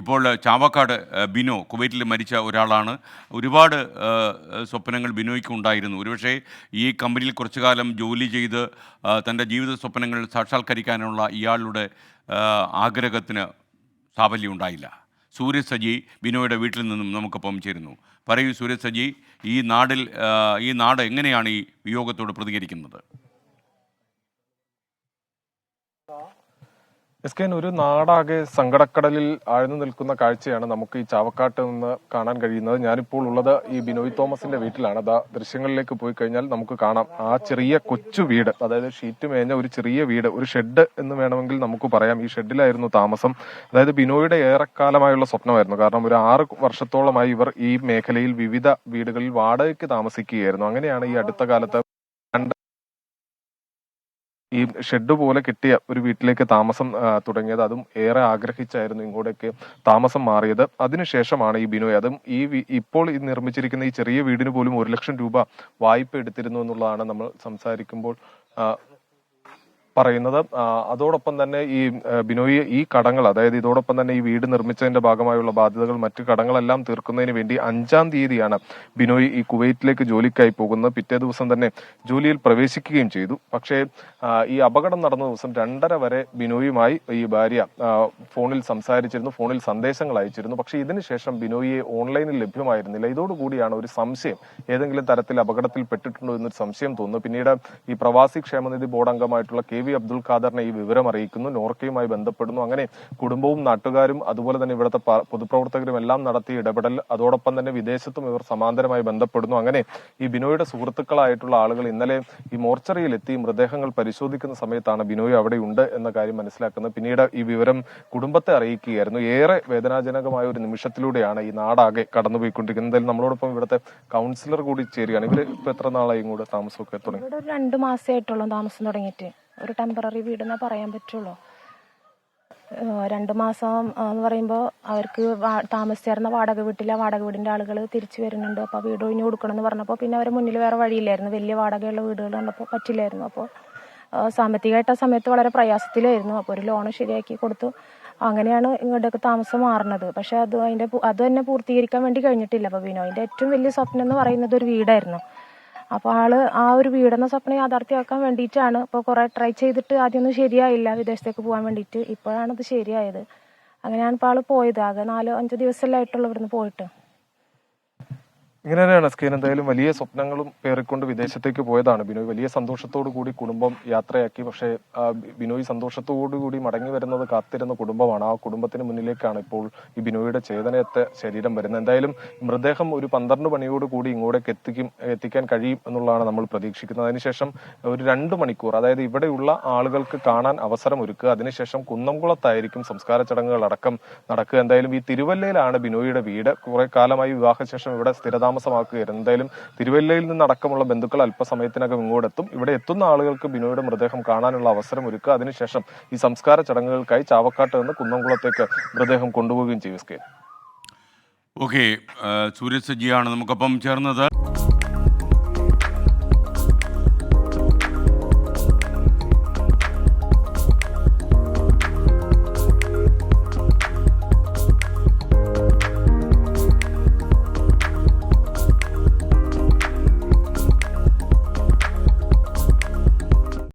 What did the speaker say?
ഇപ്പോൾ ചാവക്കാട് ബിനോ കുവൈറ്റിൽ മരിച്ച ഒരാളാണ്. ഒരുപാട് സ്വപ്നങ്ങൾ ബിനോയ്ക്ക് ഉണ്ടായിരുന്നു. ഒരുപക്ഷേ ഈ കമ്പനിയിൽ കുറച്ചു കാലം ജോലി ചെയ്ത് തൻ്റെ ജീവിത സ്വപ്നങ്ങൾ സാക്ഷാത്കരിക്കാനുള്ള ഇയാളുടെ ആഗ്രഹത്തിന് സാഫല്യം ഉണ്ടായില്ല. സൂരജ് സജി ബിനോയുടെ വീട്ടിൽ നിന്നും നമുക്കൊപ്പം ചേരുന്നു. പറയൂ സൂരജ് സജി, ഈ നാട് എങ്ങനെയാണ് ഈ വിയോഗത്തോട് പ്രതികരിക്കുന്നത്? ഒരു നാടാകെ സങ്കടക്കടലിൽ ആഴ്ന്നു നിൽക്കുന്ന കാഴ്ചയാണ് നമുക്ക് ഈ ചാവക്കാട്ട് നിന്ന് കാണാൻ കഴിയുന്നത്. ഞാനിപ്പോൾ ഉള്ളത് ഈ ബിനോയ് തോമസിന്റെ വീട്ടിലാണ്. ദൃശ്യങ്ങളിലേക്ക് പോയി കഴിഞ്ഞാൽ നമുക്ക് കാണാം ആ ചെറിയ കൊച്ചു വീട്, അതായത് ഷീറ്റ് മേഞ്ഞ ഒരു ചെറിയ വീട്, ഒരു ഷെഡ് എന്ന് വേണമെങ്കിൽ നമുക്ക് പറയാം. ഈ ഷെഡിലായിരുന്നു താമസം. അതായത് ബിനോയുടെ ഏറെക്കാലമായുള്ള സ്വപ്നമായിരുന്നു. കാരണം ഒരു 6 വർഷത്തോളമായി ഇവർ ഈ മേഖലയിൽ വിവിധ വീടുകളിൽ വാടകയ്ക്ക് താമസിക്കുകയായിരുന്നു. അങ്ങനെയാണ് ഈ അടുത്ത കാലത്ത് ഈ ഷെഡ് പോലെ കിട്ടിയ ഒരു വീട്ടിലേക്ക് താമസം തുടങ്ങിയത്. അതും ഏറെ ആഗ്രഹിച്ചായിരുന്നു ഇങ്ങോട്ടേക്ക് താമസം മാറിയത്. അതിനുശേഷമാണ് ഈ ബിനോയ്, അതും ഇപ്പോൾ നിർമ്മിച്ചിരിക്കുന്ന ഈ ചെറിയ വീടിന് പോലും 1 ലക്ഷം രൂപ വായ്പ എടുത്തിരുന്നു എന്നുള്ളതാണ് നമ്മൾ സംസാരിക്കുമ്പോൾ പറയുന്നത്. അതോടൊപ്പം തന്നെ ഈ ബിനോയ് ഈ കടങ്ങൾ, അതായത് ഇതോടൊപ്പം തന്നെ ഈ വീട് നിർമ്മിച്ചതിന്റെ ഭാഗമായുള്ള ബാധ്യതകൾ, മറ്റു കടങ്ങളെല്ലാം തീർക്കുന്നതിന് വേണ്ടി 5-ാം തീയതിയാണ് ബിനോയ് ഈ കുവൈറ്റിലേക്ക് ജോലിക്കായി പോകുന്നത്. പിറ്റേ ദിവസം തന്നെ ജോലിയിൽ പ്രവേശിക്കുകയും ചെയ്തു. പക്ഷേ ഈ അപകടം നടന്ന ദിവസം 2:30 വരെ ബിനോയുമായി ഈ ഭാര്യ ഫോണിൽ സംസാരിച്ചിരുന്നു, ഫോണിൽ സന്ദേശങ്ങൾ അയച്ചിരുന്നു. പക്ഷേ ഇതിനുശേഷം ബിനോയിയെ ഓൺലൈനിൽ ലഭ്യമായിരുന്നില്ല. ഇതോടുകൂടിയാണ് ഒരു സംശയം, ഏതെങ്കിലും തരത്തിൽ അപകടത്തിൽ പെട്ടിട്ടുണ്ടോ എന്നൊരു സംശയം തോന്നുന്നു. പിന്നീട് ഈ പ്രവാസി ക്ഷേമനിധി ബോർഡ് അംഗമായിട്ടുള്ള KV അബ്ദുൽ ഖാദറിനെ ഈ വിവരം അറിയിക്കുന്നു. നോർക്കയുമായി ബന്ധപ്പെടുന്നു. അങ്ങനെ കുടുംബവും നാട്ടുകാരും അതുപോലെ തന്നെ ഇവിടുത്തെ പൊതുപ്രവർത്തകരും എല്ലാം നടത്തിയ ഇടപെടൽ, അതോടൊപ്പം തന്നെ വിദേശത്തും ഇവർ സമാന്തരമായി ബന്ധപ്പെടുന്നു. അങ്ങനെ ഈ ബിനോയുടെ സുഹൃത്തുക്കളായിട്ടുള്ള ആളുകൾ ഇന്നലെ ഈ മോർച്ചറിയിൽ എത്തി മൃതദേഹങ്ങൾ പരിശോധിക്കുന്ന സമയത്താണ് ബിനോയ് അവിടെ ഉണ്ട് എന്ന കാര്യം മനസ്സിലാക്കുന്നത്. പിന്നീട് ഈ വിവരം കുടുംബത്തെ അറിയിക്കുകയായിരുന്നു. ഏറെ വേദനാജനകമായ ഒരു നിമിഷത്തിലൂടെയാണ് ഈ നാടാകെ കടന്നുപോയിക്കൊണ്ടിരിക്കുന്നത്. എന്തായാലും നമ്മളോടൊപ്പം ഇവിടുത്തെ കൗൺസിലർ കൂടി ചേരുകയാണ്. ഇവര് ഇപ്പൊ എത്ര നാളായി ഇങ്ങോട്ട് താമസമൊക്കെ തുടങ്ങി? 2 മാസമായിട്ടുള്ളൂ താമസം തുടങ്ങിയിട്ട്. ഒരു ടെമ്പററി വീടെന്നേ പറയാൻ പറ്റുള്ളൂ. 2 മാസം എന്ന് പറയുമ്പോൾ അവർക്ക് താമസിച്ചിരുന്ന വാടക വീടിന്റെ ആളുകൾ തിരിച്ചു വരുന്നുണ്ട്. അപ്പോൾ വീട് ഒഴിഞ്ഞു കൊടുക്കണം എന്ന് പറഞ്ഞപ്പോൾ പിന്നെ അവരെ മുന്നിൽ വേറെ വഴിയില്ലായിരുന്നു. വലിയ വാടകയുള്ള വീടുകൾ കണ്ടപ്പോൾ പറ്റില്ലായിരുന്നു. അപ്പോൾ സാമ്പത്തികമായിട്ട് ആ സമയത്ത് വളരെ പ്രയാസത്തിലായിരുന്നു. അപ്പോൾ ഒരു ലോൺ ശരിയാക്കി കൊടുത്തു. അങ്ങനെയാണ് ഇങ്ങോട്ടേക്ക് താമസം മാറുന്നത്. പക്ഷെ അത് തന്നെ പൂർത്തീകരിക്കാൻ വേണ്ടി കഴിഞ്ഞിട്ടില്ല. അപ്പോൾ ബിനോയിന്റെ ഏറ്റവും വലിയ സ്വപ്നം എന്ന് പറയുന്നത് ഒരു വീടായിരുന്നു. അപ്പോൾ ആ ഒരു വീടെന്ന സ്വപ്നം യാഥാർത്ഥ്യമാക്കാൻ വേണ്ടിയിട്ടാണ് ഇപ്പോൾ കുറേ ട്രൈ ചെയ്തിട്ട് ആദ്യമൊന്നും ശരിയായില്ല, വിദേശത്തേക്ക് പോകാൻ വേണ്ടിയിട്ട്. ഇപ്പോഴാണത് ശരിയായത്. അങ്ങനെയാണ് ഇപ്പോൾ ആൾ പോയത്. ആകെ 4-5 ദിവസമല്ലേ ആയിട്ടുള്ളൂ ഇവിടുന്ന് പോയിട്ട്. ഇങ്ങനെ തന്നെയാണ് സ്കീൻ. എന്തായാലും വലിയ സ്വപ്നങ്ങളും പേറിക്കൊണ്ട് വിദേശത്തേക്ക് പോയതാണ് ബിനോയ്. വലിയ സന്തോഷത്തോടു കൂടി കുടുംബം യാത്രയാക്കി. പക്ഷേ ബിനോയ് സന്തോഷത്തോടു കൂടി മടങ്ങി വരുന്നത് കാത്തിരുന്ന കുടുംബമാണ്. ആ കുടുംബത്തിന് മുന്നിലേക്കാണ് ഇപ്പോൾ ഈ ബിനോയുടെ ചേതനയത്തെ ശരീരം വരുന്നത്. എന്തായാലും മൃതദേഹം ഒരു 12 മണിയോടുകൂടി ഇങ്ങോട്ടേക്ക് എത്തിക്കാൻ കഴിയും എന്നുള്ളതാണ് നമ്മൾ പ്രതീക്ഷിക്കുന്നത്. അതിനുശേഷം ഒരു 2 മണിക്കൂർ, അതായത് ഇവിടെയുള്ള ആളുകൾക്ക് കാണാൻ അവസരം ഒരുക്കുക. അതിനുശേഷം കുന്നംകുളത്തായിരിക്കും സംസ്കാര ചടങ്ങുകൾ അടക്കം നടക്കുക. എന്തായാലും ഈ തിരുവല്ലയിലാണ് ബിനോയുടെ വീട്. കുറെ കാലമായി വിവാഹശേഷം ഇവിടെ സ്ഥിരതാമസമാക്കുകയായിരുന്നു. എന്തായാലും തിരുവല്ലയിൽ നിന്നടക്കമുള്ള ബന്ധുക്കൾ അല്പസമയത്തിനകം ഇങ്ങോട്ടെത്തും. ഇവിടെ എത്തുന്ന ആളുകൾക്ക് ബിനോയുടെ മൃതദേഹം കാണാനുള്ള അവസരം ഒരുക്കുക. അതിനുശേഷം ഈ സംസ്കാര ചടങ്ങുകൾക്കായി ചാവക്കാട്ട് നിന്ന് കുന്നംകുളത്തേക്ക് മൃതദേഹം കൊണ്ടുപോവുകയും ചെയ്യും. ഓക്കെ, സൂരജ് സജിയാണ് നമുക്കൊപ്പം ചേർന്നത്.